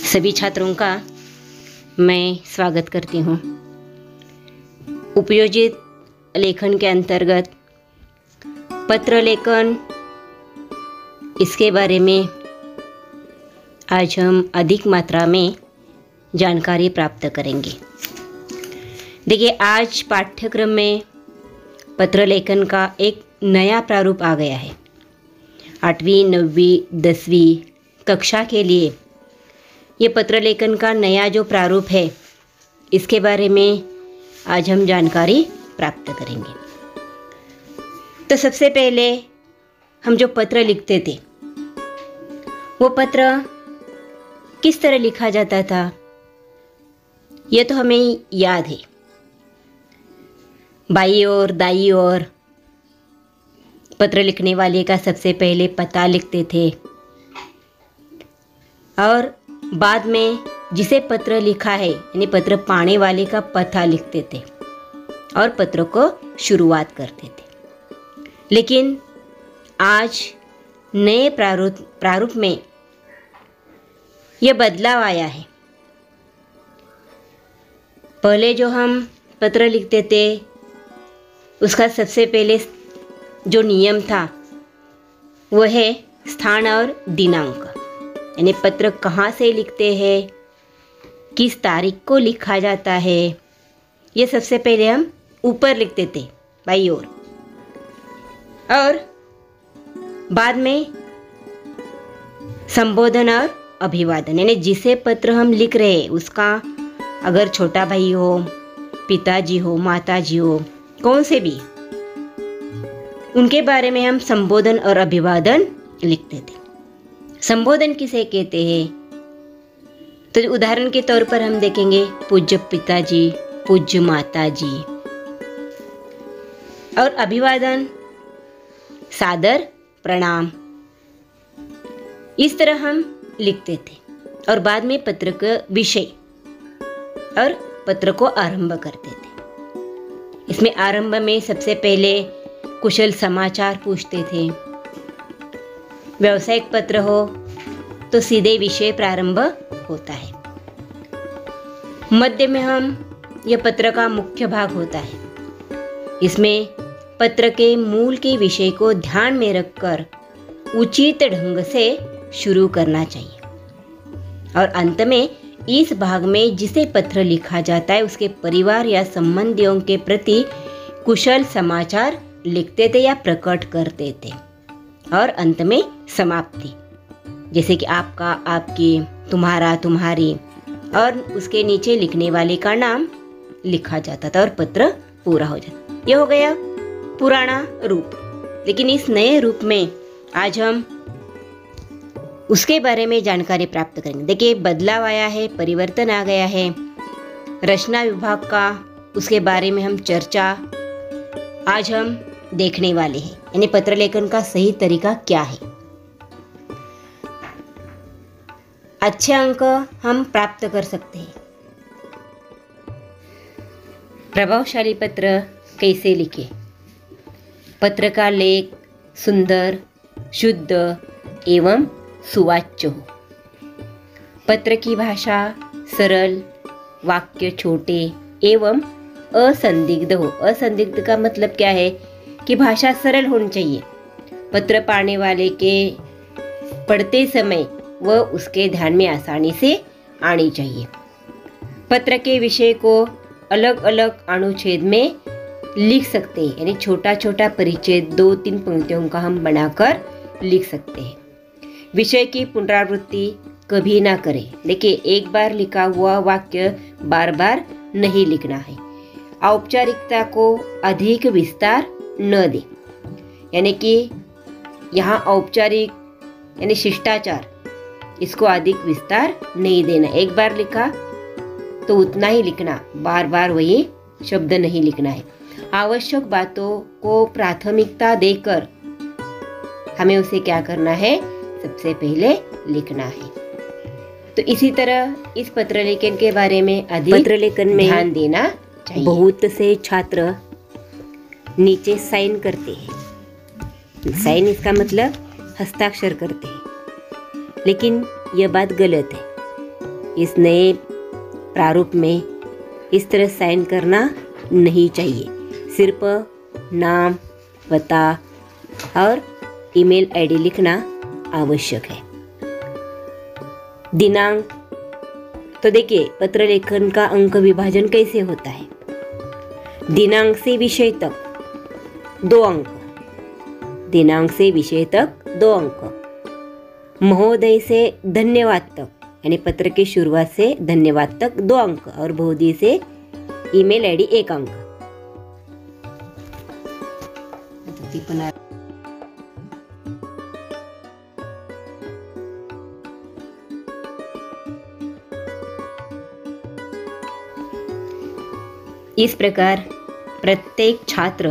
सभी छात्रों का मैं स्वागत करती हूँ। उपयोजित लेखन के अंतर्गत पत्र लेखन, इसके बारे में आज हम अधिक मात्रा में जानकारी प्राप्त करेंगे। देखिए, आज पाठ्यक्रम में पत्र लेखन का एक नया प्रारूप आ गया है। 8वीं, 9वीं, 10वीं कक्षा के लिए ये पत्र लेखन का नया जो प्रारूप है, इसके बारे में आज हम जानकारी प्राप्त करेंगे। तो सबसे पहले हम जो पत्र लिखते थे, वो पत्र किस तरह लिखा जाता था, ये तो हमें याद है। बाईं ओर, दाईं ओर पत्र लिखने वाले का सबसे पहले पता लिखते थे और बाद में जिसे पत्र लिखा है यानी पत्र पाने वाले का पता लिखते थे और पत्र को शुरुआत करते थे। लेकिन आज नए प्रारूप में यह बदलाव आया है। पहले जो हम पत्र लिखते थे, उसका सबसे पहले जो नियम था वो है स्थान और दिनांक, यानी पत्र कहाँ से लिखते हैं, किस तारीख को लिखा जाता है, ये सबसे पहले हम ऊपर लिखते थे बाईं ओर, और बाद में संबोधन और अभिवादन, यानी जिसे पत्र हम लिख रहे हैं उसका अगर छोटा भाई हो, पिताजी हो, माताजी हो, कौन से भी, उनके बारे में हम संबोधन और अभिवादन लिखते थे। संबोधन किसे कहते हैं, तो उदाहरण के तौर पर हम देखेंगे पूज्य पिताजी, पूज्य माताजी। और अभिवादन सादर प्रणाम, इस तरह हम लिखते थे। और बाद में पत्र का विषय और पत्र को आरंभ करते थे। इसमें आरंभ में सबसे पहले कुशल समाचार पूछते थे। व्यावसायिक पत्र हो तो सीधे विषय प्रारंभ होता है। मध्य में यह पत्र का मुख्य भाग होता है। इसमें पत्र के मूल के विषय को ध्यान में रखकर उचित ढंग से शुरू करना चाहिए। और अंत में इस भाग में जिसे पत्र लिखा जाता है उसके परिवार या संबंधियों के प्रति कुशल समाचार लिखते थे या प्रकट करते थे। और अंत में समाप्ति, जैसे कि आपका, आपकी, तुम्हारा, तुम्हारी, और उसके नीचे लिखने वाले का नाम लिखा जाता था और पत्र पूरा हो जाता। यह हो गया पुराना रूप। लेकिन इस नए रूप में आज हम उसके बारे में जानकारी प्राप्त करेंगे। देखिए, बदलाव आया है, परिवर्तन आ गया है। रचना विभाग का उसके बारे में हम चर्चा आज हम देखने वाले हैं, यानी पत्र लेखन का सही तरीका क्या है। अच्छे अंक हम प्राप्त कर सकते हैं। प्रभावशाली पत्र कैसे लिखें। पत्र का लेख सुंदर, शुद्ध एवं सुवाच्य हो। पत्र की भाषा सरल, वाक्य छोटे एवं असंदिग्ध हो। असंदिग्ध का मतलब क्या है कि भाषा सरल होनी चाहिए। पत्र पाने वाले के पढ़ते समय वह उसके ध्यान में आसानी से आनी चाहिए। पत्र के विषय को अलग अलग अनुच्छेद में लिख सकते हैं, यानी छोटा छोटा परिच्छेद 2-3 पंक्तियों का हम बनाकर लिख सकते हैं। विषय की पुनरावृत्ति कभी ना करें। देखिए, एक बार लिखा हुआ वाक्य बार बार नहीं लिखना है। औपचारिकता को अधिक विस्तार न दे, यानी कि यहाँ औपचारिक यानी शिष्टाचार, इसको अधिक विस्तार नहीं देना। एक बार लिखा तो उतना ही लिखना, बार बार वही शब्द नहीं लिखना है। आवश्यक बातों को प्राथमिकता देकर हमें उसे क्या करना है, सबसे पहले लिखना है। तो इसी तरह इस पत्र लेखन के बारे में अधिक पत्र लेखन में ध्यान देना चाहिए। बहुत से छात्र नीचे साइन करते हैं। साइन इसका मतलब हस्ताक्षर करते हैं, लेकिन यह बात गलत है। इस नए प्रारूप में इस तरह साइन करना नहीं चाहिए। सिर्फ नाम, पता और ईमेल आईडी लिखना आवश्यक है। दिनांक, तो देखिए पत्र लेखन का अंक विभाजन कैसे होता है। दिनांक से विषय तक 2 अंक, दिनांक से विषय तक 2 अंक, महोदय से धन्यवाद तक यानी पत्र की शुरुआत से धन्यवाद तक 2 अंक और महोदय से ईमेल आईडी 1 अंक। इस प्रकार प्रत्येक छात्र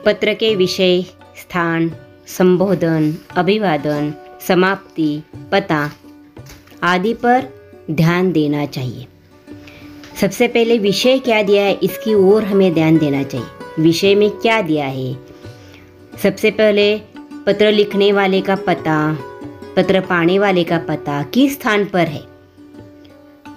पत्र के विषय, स्थान, संबोधन, अभिवादन, समाप्ति, पता आदि पर ध्यान देना चाहिए। सबसे पहले विषय क्या दिया है इसकी ओर हमें ध्यान देना चाहिए। विषय में क्या दिया है? सबसे पहले पत्र लिखने वाले का पता, पत्र पाने वाले का पता किस स्थान पर है।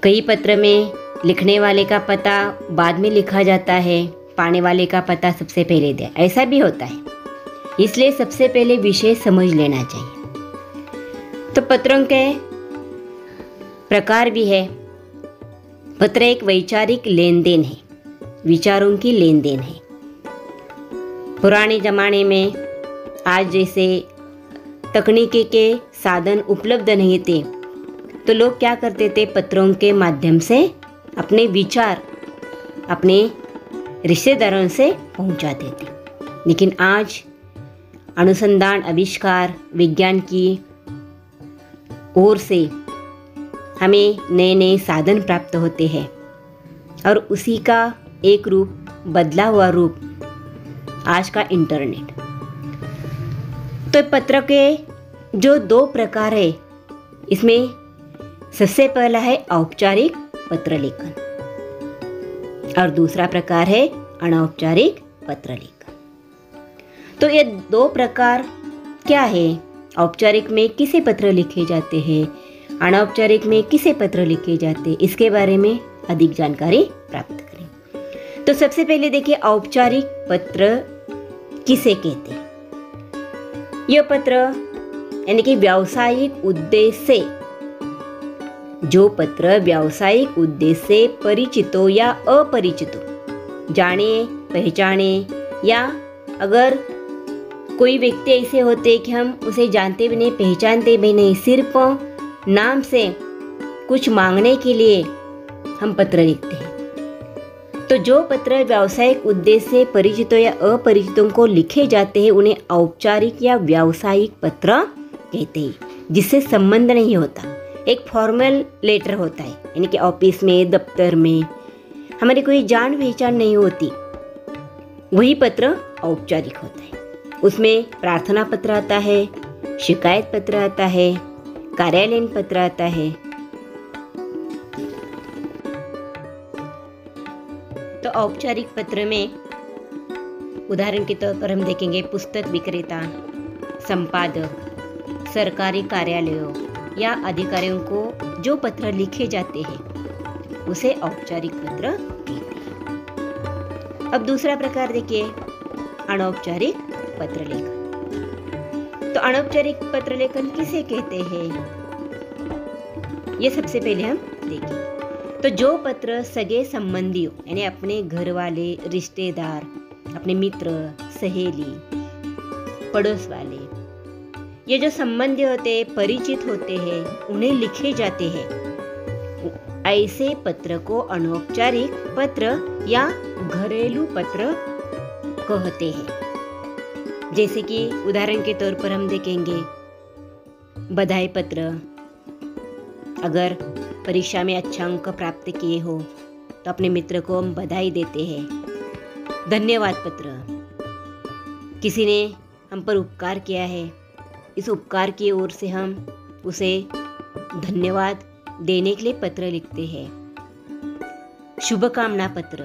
कई पत्र में लिखने वाले का पता बाद में लिखा जाता है, पाने वाले का पता सबसे पहले दिया, ऐसा भी होता है। इसलिए सबसे पहले विषय समझ लेना चाहिए। तो पत्रों के प्रकार भी है। पत्र एक वैचारिक लेन देन है, विचारों की लेन देन है। पुराने जमाने में आज जैसे तकनीकी के साधन उपलब्ध नहीं थे तो लोग क्या करते थे, पत्रों के माध्यम से अपने विचार अपने रिश्तेदारों से पहुंचाते थे। लेकिन आज अनुसंधान, आविष्कार, विज्ञान की ओर से हमें नए नए साधन प्राप्त होते हैं और उसी का एक रूप, बदला हुआ रूप आज का इंटरनेट। तो पत्र के जो 2 प्रकार है, इसमें सबसे पहला है औपचारिक पत्र लेखन और दूसरा प्रकार है अनौपचारिक पत्र लेखन। तो ये 2 प्रकार क्या है? औपचारिक में किसे पत्र लिखे जाते हैं, अनौपचारिक में किसे पत्र लिखे जाते हैं, इसके बारे में अधिक जानकारी प्राप्त करें। तो सबसे पहले देखिए औपचारिक पत्र किसे कहते हैं। यह पत्र यानी कि व्यावसायिक उद्देश्य से, जो पत्र व्यावसायिक उद्देश्य से परिचितों या अपरिचितों, जाने पहचाने या अगर कोई व्यक्ति ऐसे होते कि हम उसे जानते भी नहीं, पहचानते भी नहीं, सिर्फ नाम से कुछ मांगने के लिए हम पत्र लिखते हैं। तो जो पत्र व्यावसायिक उद्देश्य से परिचितों या अपरिचितों को लिखे जाते हैं उन्हें औपचारिक या व्यावसायिक पत्र कहते हैं, जिससे संबंध नहीं होता, एक फॉर्मल लेटर होता है। यानी कि ऑफिस में, दफ्तर में हमारी कोई जान पहचान नहीं होती, वही पत्र औपचारिक होता है। उसमें प्रार्थना पत्र आता है, शिकायत पत्र आता है, कार्यालयीन पत्र आता है। तो औपचारिक पत्र में उदाहरण के तौर पर हम देखेंगे पुस्तक विक्रेता, संपादक, सरकारी कार्यालयों या अधिकारियों को जो पत्र लिखे जाते हैं उसे औपचारिक पत्र कहते हैं। अब दूसरा प्रकार देखिए अनौपचारिक पत्र लेखन। तो अनौपचारिक पत्र लेखन किसे कहते हैं, ये सबसे पहले हम देखें। तो जो पत्र सगे संबंधियों यानी अपने घर वाले, रिश्तेदार, अपने मित्र, सहेली, पड़ोस वाले, ये जो संबंधी होते हैं, परिचित होते हैं, उन्हें लिखे जाते हैं, ऐसे पत्र को अनौपचारिक पत्र या घरेलू पत्र कहते हैं। जैसे कि उदाहरण के तौर पर हम देखेंगे बधाई पत्र, अगर परीक्षा में अच्छा अंक प्राप्त किए हो तो अपने मित्र को हम बधाई देते हैं। धन्यवाद पत्र, किसी ने हम पर उपकार किया है, इस उपकार की ओर से हम उसे धन्यवाद देने के लिए पत्र लिखते हैं। शुभकामना पत्र,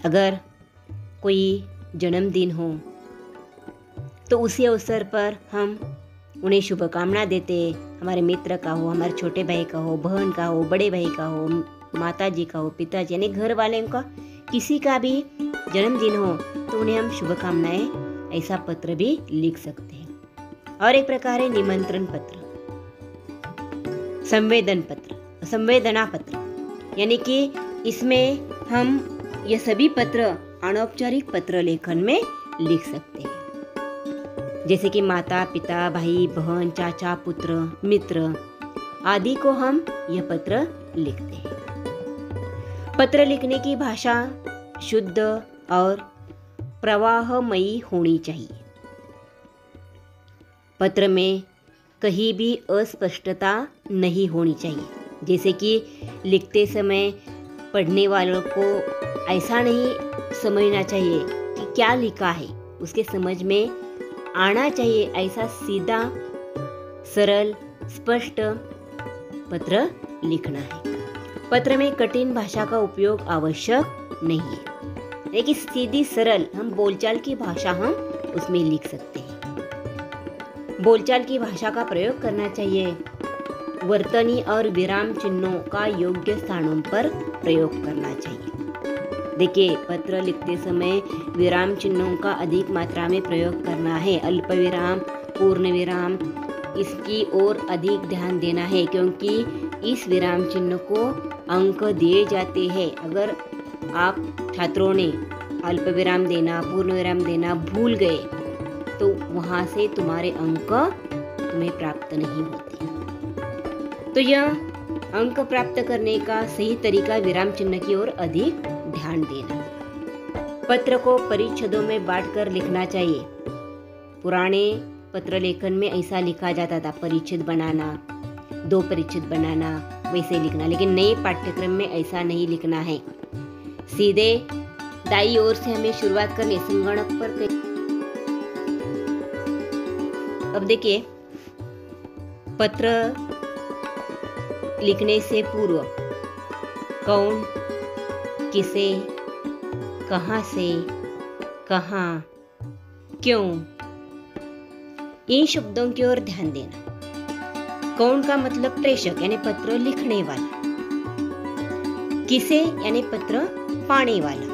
अगर कोई जन्मदिन हो तो उसी अवसर पर हम उन्हें शुभकामना देते, हमारे मित्र का हो, हमारे छोटे भाई का हो, बहन का हो, बड़े भाई का हो, माता जी का हो, पिताजी यानी घर वाले का किसी का भी जन्मदिन हो तो उन्हें हम शुभकामनाएं ऐसा पत्र भी लिख सकते हैं। और एक प्रकार है निमंत्रण पत्र, संवेदना पत्र, यानी कि इसमें हम ये सभी पत्र अनौपचारिक पत्र लेखन में लिख सकते हैं। जैसे कि माता पिता, भाई बहन, चाचा पुत्र, मित्र आदि को हम यह पत्र लिखते हैं। पत्र लिखने की भाषा शुद्ध और प्रवाहमयी होनी चाहिए। पत्र में कहीं भी अस्पष्टता नहीं होनी चाहिए। जैसे कि लिखते समय पढ़ने वालों को ऐसा नहीं समझना चाहिए कि क्या लिखा है, उसके समझ में आना चाहिए। ऐसा सीधा सरल स्पष्ट पत्र लिखना है। पत्र में कठिन भाषा का उपयोग आवश्यक नहीं है, लेकिन सीधी सरल हम बोलचाल की भाषा हम उसमें लिख सकते हैं। बोलचाल की भाषा का प्रयोग करना चाहिए। वर्तनी और विराम चिन्हों का योग्य स्थानों पर प्रयोग करना चाहिए। देखिए, पत्र लिखते समय विराम चिन्हों का अधिक मात्रा में प्रयोग करना है। अल्प विराम, पूर्ण विराम, इसकी ओर अधिक ध्यान देना है, क्योंकि इस विराम चिन्ह को अंक दिए जाते हैं। अगर आप छात्रों ने अल्प विराम देना, पूर्ण विराम देना भूल गए तो वहाँ से तुम्हारे अंक तुम्हें प्राप्त नहीं होते। तो यह अंक प्राप्त करने का सही तरीका विराम चिन्ह की ओर अधिक ध्यान देना। पत्र को परिच्छेदों में बांटकर लिखना चाहिए। पुराने पत्र लेखन में ऐसा लिखा जाता था, परिच्छेद बनाना, 2 परिच्छेद बनाना, वैसे लिखना। लेकिन नए पाठ्यक्रम में ऐसा नहीं लिखना है। सीधे दाई ओर से हमें शुरुआत करनी, संगणक पर। अब देखिए, पत्र लिखने से पूर्व कौन, किसे, कहाँ से, कहाँ, क्यों, इन शब्दों की ओर ध्यान देना। कौन का मतलब प्रेषक यानी पत्र लिखने वाला, किसे यानी पत्र पाने वाला,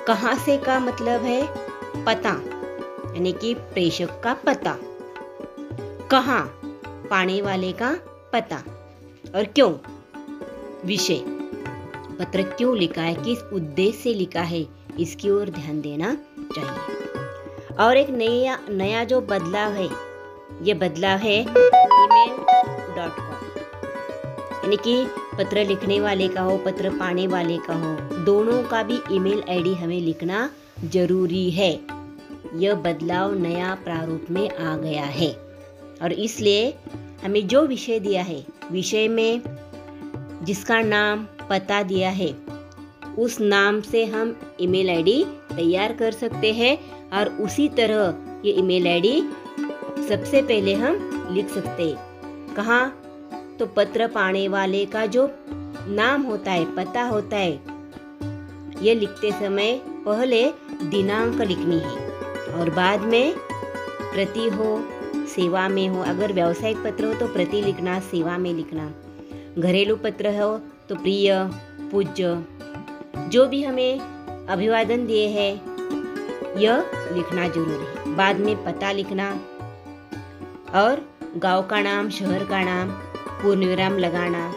कहाँ से का मतलब है पता यानी कि प्रेषक का पता, कहाँ पाने वाले का पता, और क्यों विषय, पत्र क्यों लिखा है, किस उद्देश्य से लिखा है, इसकी ओर ध्यान देना चाहिए। और एक नया जो बदलाव है, ये बदलाव है email.com, यानी कि पत्र लिखने वाले का हो, पत्र पाने वाले का हो, दोनों का भी ईमेल आईडी हमें लिखना जरूरी है। यह बदलाव नया प्रारूप में आ गया है और इसलिए हमें जो विषय दिया है, विषय में जिसका नाम पता दिया है, उस नाम से हम ईमेल आईडी तैयार कर सकते हैं और उसी तरह ये ईमेल आईडी सबसे पहले हम लिख सकते हैं। कहाँ? तो पत्र पाने वाले का जो नाम होता है, पता होता है, ये लिखते समय पहले दिनांक लिखनी है और बाद में प्रति हो, सेवा में हो। अगर व्यावसायिक पत्र हो तो प्रति लिखना, सेवा में लिखना। घरेलू पत्र हो तो प्रिय, पूज्य, जो भी हमें अभिवादन दिए हैं यह लिखना जरूरी है। बाद में पता लिखना और गांव का नाम, शहर का नाम, पूर्ण विराम लगाना,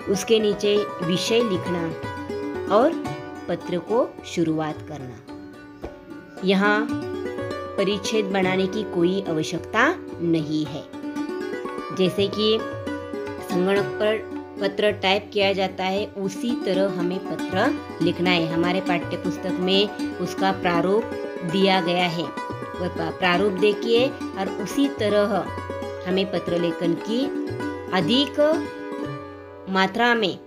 उसके नीचे विषय लिखना और पत्र को शुरुआत करना। यहाँ परिच्छेद बनाने की कोई आवश्यकता नहीं है। जैसे कि संगणक पर पत्र टाइप किया जाता है, उसी तरह हमें पत्र लिखना है। हमारे पाठ्य पुस्तक में उसका प्रारूप दिया गया है, वह प्रारूप देखिए और उसी तरह हमें पत्र लेखन की अधिक मात्रा में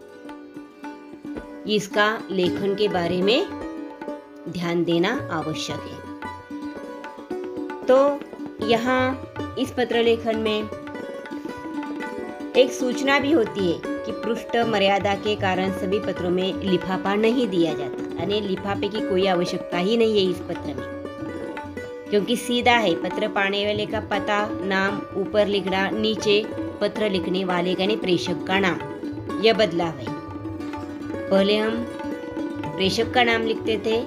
इसका लेखन के बारे में ध्यान देना आवश्यक है। तो यहाँ इस पत्र लेखन में एक सूचना भी होती है कि पृष्ठ मर्यादा के कारण सभी पत्रों में लिफाफा नहीं दिया जाता, यानी लिफाफे की कोई आवश्यकता ही नहीं है इस पत्र में। क्योंकि सीधा है। पत्र पाने वाले का पता, नाम ऊपर लिखना, नीचे पत्र लिखने वाले का यानी प्रेषक का नाम, यह बदलाव है। पहले हम प्रेषक का नाम लिखते थे,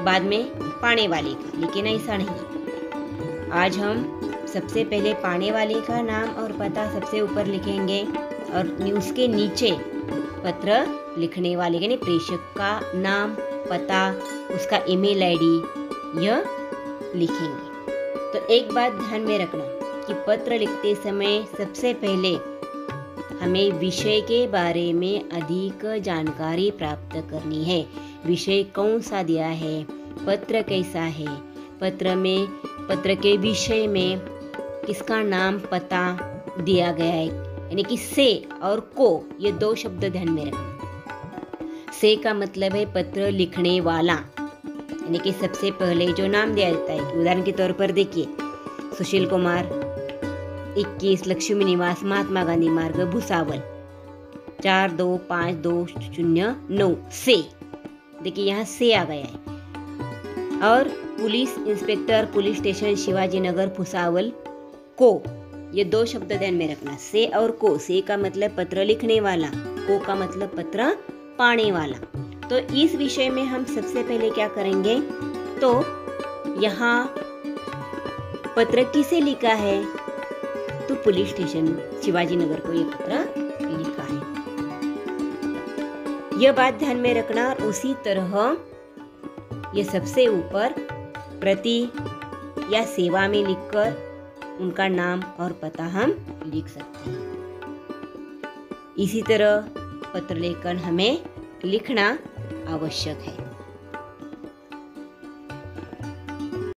बाद में पाने वाले का, लेकिन ऐसा नहीं। आज हम सबसे पहले पाने वाले का नाम और पता सबसे ऊपर लिखेंगे और उसके नीचे पत्र लिखने वाले यानी प्रेषक का नाम, पता, उसका ईमेल आईडी यह लिखेंगे। तो एक बात ध्यान में रखना कि पत्र लिखते समय सबसे पहले हमें विषय के बारे में अधिक जानकारी प्राप्त करनी है। विषय कौन सा दिया है, पत्र कैसा है, पत्र के विषय में किसका नाम पता दिया गया है, यानी कि से और को, ये दो शब्द ध्यान में रखना। से का मतलब है पत्र लिखने वाला, यानी कि सबसे पहले जो नाम दिया जाता है। उदाहरण के तौर पर देखिए, सुशील कुमार 21 लक्ष्मी निवास महात्मा गांधी मार्ग भुसावल 425209 से। देखिए यहाँ से आ गया है। और police inspector police station Shivaji Nagar Bhusawal को, ये दो शब्द ध्यान में रखना, से और को। से का मतलब पत्र लिखने वाला, को का मतलब पत्र पाने वाला। तो इस विषय में हम सबसे पहले क्या करेंगे, तो यहाँ पत्र किसे लिखा है, तो पुलिस स्टेशन शिवाजी नगर को ये पत्र लिखा है। यह बात ध्यान में रखना। और उसी तरह ये सबसे ऊपर प्रति या सेवा में लिखकर उनका नाम और पता हम लिख सकते हैं। इसी तरह पत्र लेखन हमें लिखना आवश्यक है।